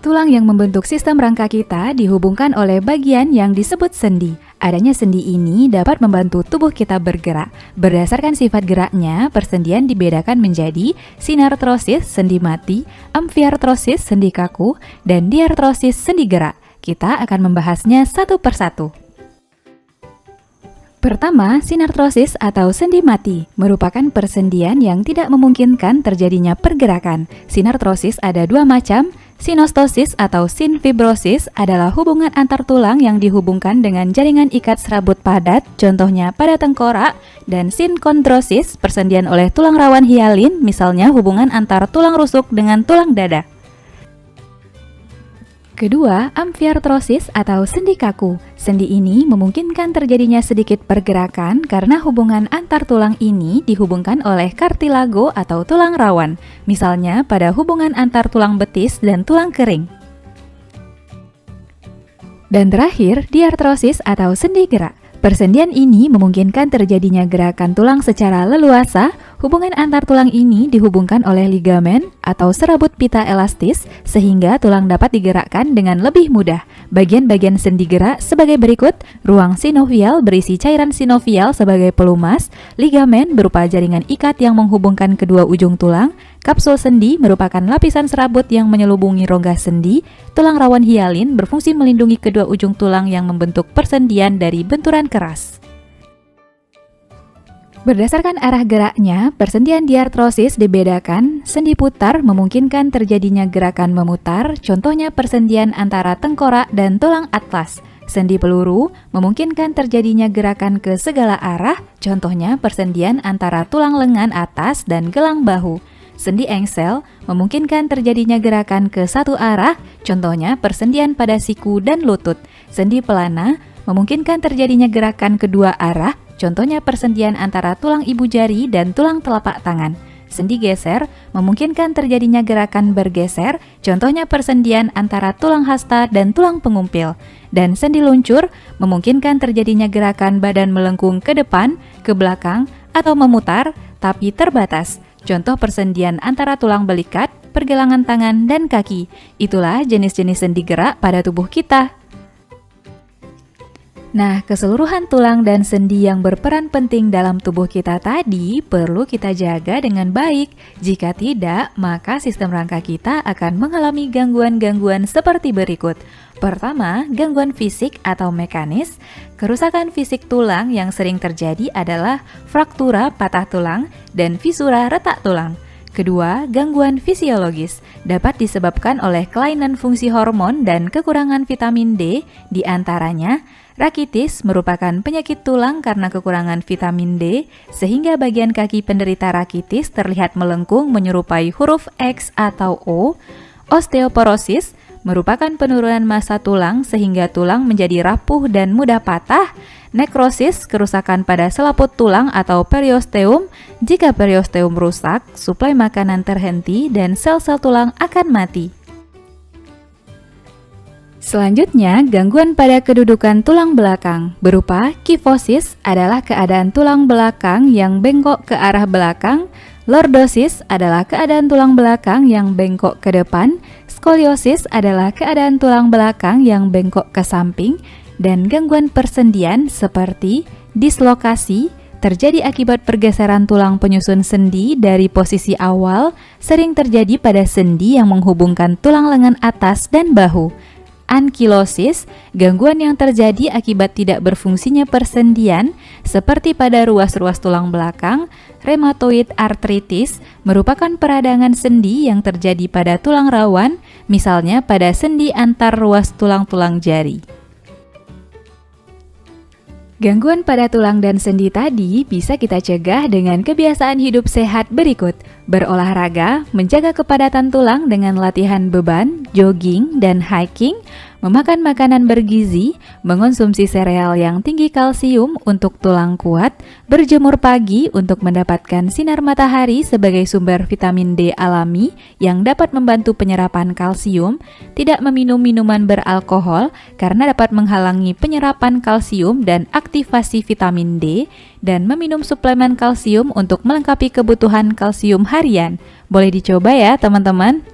Tulang yang membentuk sistem rangka kita dihubungkan oleh bagian yang disebut sendi. Adanya sendi ini dapat membantu tubuh kita bergerak. Berdasarkan sifat geraknya, persendian dibedakan menjadi sinartrosis, sendi mati, amfiartrosis, sendi kaku, dan diartrosis, sendi gerak. Kita akan membahasnya satu persatu. Pertama, sinartrosis atau sendi mati merupakan persendian yang tidak memungkinkan terjadinya pergerakan. Sinartrosis ada dua macam. Sinostosis atau sinfibrosis adalah hubungan antar tulang yang dihubungkan dengan jaringan ikat serabut padat, contohnya pada tengkorak, dan sinkondrosis, persendian oleh tulang rawan hialin, misalnya hubungan antar tulang rusuk dengan tulang dada. Kedua, amfiartrosis atau sendi kaku. Sendi ini memungkinkan terjadinya sedikit pergerakan karena hubungan antar tulang ini dihubungkan oleh kartilago atau tulang rawan, misalnya pada hubungan antar tulang betis dan tulang kering. Dan terakhir, diartrosis atau sendi gerak. Persendian ini memungkinkan terjadinya gerakan tulang secara leluasa. Hubungan antar tulang ini dihubungkan oleh ligamen atau serabut pita elastis sehingga tulang dapat digerakkan dengan lebih mudah. Bagian-bagian sendi gerak sebagai berikut: ruang sinovial berisi cairan sinovial sebagai pelumas, ligamen berupa jaringan ikat yang menghubungkan kedua ujung tulang, kapsul sendi merupakan lapisan serabut yang menyelubungi rongga sendi, tulang rawan hialin berfungsi melindungi kedua ujung tulang yang membentuk persendian dari benturan keras. Berdasarkan arah geraknya, persendian diartrosis dibedakan. Sendi putar memungkinkan terjadinya gerakan memutar, contohnya persendian antara tengkorak dan tulang atlas. Sendi peluru memungkinkan terjadinya gerakan ke segala arah, contohnya persendian antara tulang lengan atas dan gelang bahu. Sendi engsel memungkinkan terjadinya gerakan ke satu arah, contohnya persendian pada siku dan lutut. Sendi pelana memungkinkan terjadinya gerakan kedua arah, contohnya persendian antara tulang ibu jari dan tulang telapak tangan. Sendi geser memungkinkan terjadinya gerakan bergeser, contohnya persendian antara tulang hasta dan tulang pengumpil. Dan sendi luncur memungkinkan terjadinya gerakan badan melengkung ke depan, ke belakang, atau memutar, tapi terbatas. Contoh persendian antara tulang belikat, pergelangan tangan, dan kaki. Itulah jenis-jenis sendi gerak pada tubuh kita. Nah, keseluruhan tulang dan sendi yang berperan penting dalam tubuh kita tadi perlu kita jaga dengan baik. Jika tidak, maka sistem rangka kita akan mengalami gangguan-gangguan seperti berikut. Pertama, gangguan fisik atau mekanis. Kerusakan fisik tulang yang sering terjadi adalah fraktura patah tulang dan fisura retak tulang. Kedua, gangguan fisiologis dapat disebabkan oleh kelainan fungsi hormon dan kekurangan vitamin D, di antaranya rakitis merupakan penyakit tulang karena kekurangan vitamin D, sehingga bagian kaki penderita rakitis terlihat melengkung menyerupai huruf X atau O. Osteoporosis merupakan penurunan massa tulang sehingga tulang menjadi rapuh dan mudah patah. Nekrosis, kerusakan pada selaput tulang atau periosteum. Jika periosteum rusak, suplai makanan terhenti dan sel-sel tulang akan mati. Selanjutnya, gangguan pada kedudukan tulang belakang berupa kifosis adalah keadaan tulang belakang yang bengkok ke arah belakang, lordosis adalah keadaan tulang belakang yang bengkok ke depan, skoliosis adalah keadaan tulang belakang yang bengkok ke samping, dan gangguan persendian seperti dislokasi terjadi akibat pergeseran tulang penyusun sendi dari posisi awal, sering terjadi pada sendi yang menghubungkan tulang lengan atas dan bahu. Ankilosis, gangguan yang terjadi akibat tidak berfungsinya persendian seperti pada ruas-ruas tulang belakang. Rheumatoid arthritis merupakan peradangan sendi yang terjadi pada tulang rawan, misalnya pada sendi antar ruas tulang-tulang jari. Gangguan pada tulang dan sendi tadi bisa kita cegah dengan kebiasaan hidup sehat berikut: berolahraga, menjaga kepadatan tulang dengan latihan beban, jogging, dan hiking, memakan makanan bergizi, mengonsumsi sereal yang tinggi kalsium untuk tulang kuat, berjemur pagi untuk mendapatkan sinar matahari sebagai sumber vitamin D alami yang dapat membantu penyerapan kalsium, tidak meminum minuman beralkohol karena dapat menghalangi penyerapan kalsium dan aktivasi vitamin D, dan meminum suplemen kalsium untuk melengkapi kebutuhan kalsium harian. Boleh dicoba ya teman-teman.